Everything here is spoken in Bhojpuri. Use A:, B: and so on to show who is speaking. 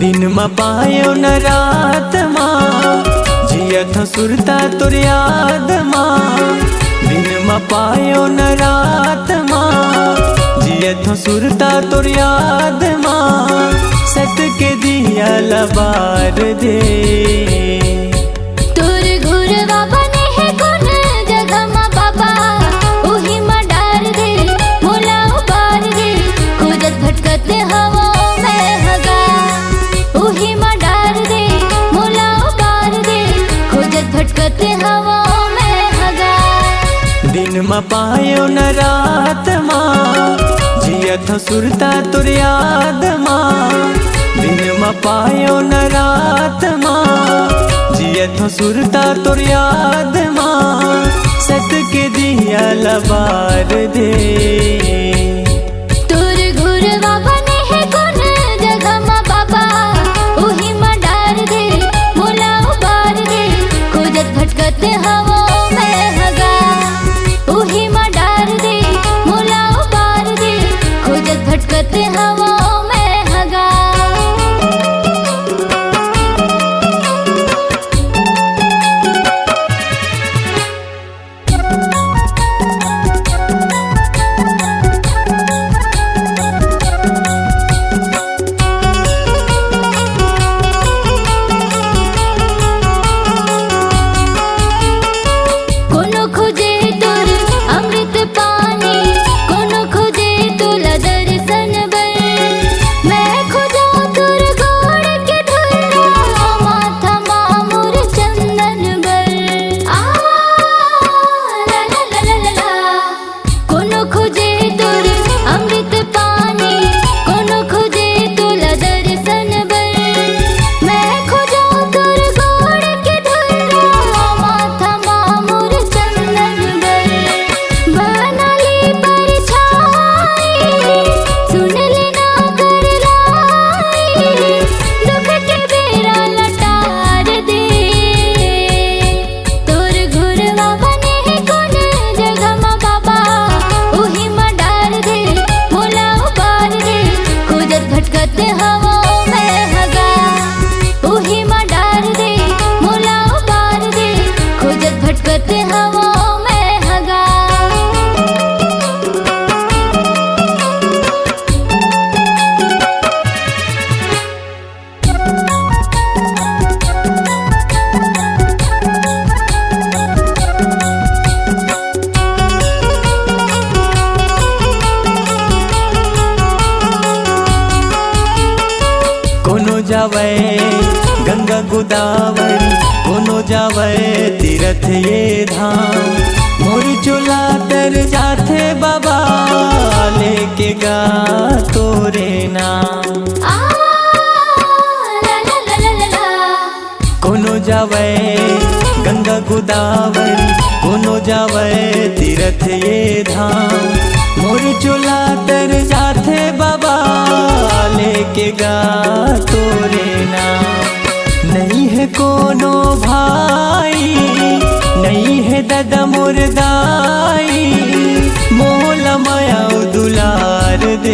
A: दिन में पायो न रात माँ जियत सुरता तोर याद माँ। दिन में पायो न रात माँ जियत सुरता तोर याद माँ। सत के दिया लबार दे
B: तोर घुरवा बने है कौन जगह माँ बाबा उही माँ डार दे मोला उबार दे खोजत भटकत हवा में हगा उही माँ डार दे मोला उबार दे खोजत भटकत हवा में हगा।
A: दिन में पायो न रात माँ जियत सुरता तोर याद माँ। दिन में पायो न रात माँ जियत सुरता तोर याद माँ। सत के दिया लबार दे
B: तोर घुरवा बने है कौन जगह माँ बाबा उही माँ डार दे मोला उबार दे खोजत भटकत हवा में हगा उही माँ डार दे मोला उबार दे खोजत भटकत हवा में हगा। कोनो खोजे तोर अमृत पानी कोनो खोजे तोला दर्शन बर मैं खोजा तोर गोड़ के धुला माथा मामूर चंदन बर आ ला ला ला ला ला ला। कोनो खोजे तोर अमृत पानी कोनो खोजे तोला दर्शन बर मैं खोजा तोर गोड़ के धुला माथा मामूर चंदन बर बनाली परछाई सुन लेना कर लाई दुख के बेरा लटार दे तोर घुरवा बने है कौन जगह माँ बाबा उही माँ डार दे मोला उबार दे खोजत भटकत हवा में हगा उही माँ डार दे मोला उबार दे खोजत भटकत हवा में हगा।
A: कोनो जावे गंगा गोदावरी कोनो जावे तीर्थ ये धाम। मोर चोला तर जाथे बाबा लेके गा तोरे नाम।
B: आ ला ला ला ला ला ला।
A: कोनो जावे गंगा गोदावरी कोनो जावे तीर्थ ये धाम। मोर चोला तर जाथे बाबा लेके गा तोरे नाम। नहीं है कोनो भाई नहीं है दादा मोर दाई मोला माया दुलार दे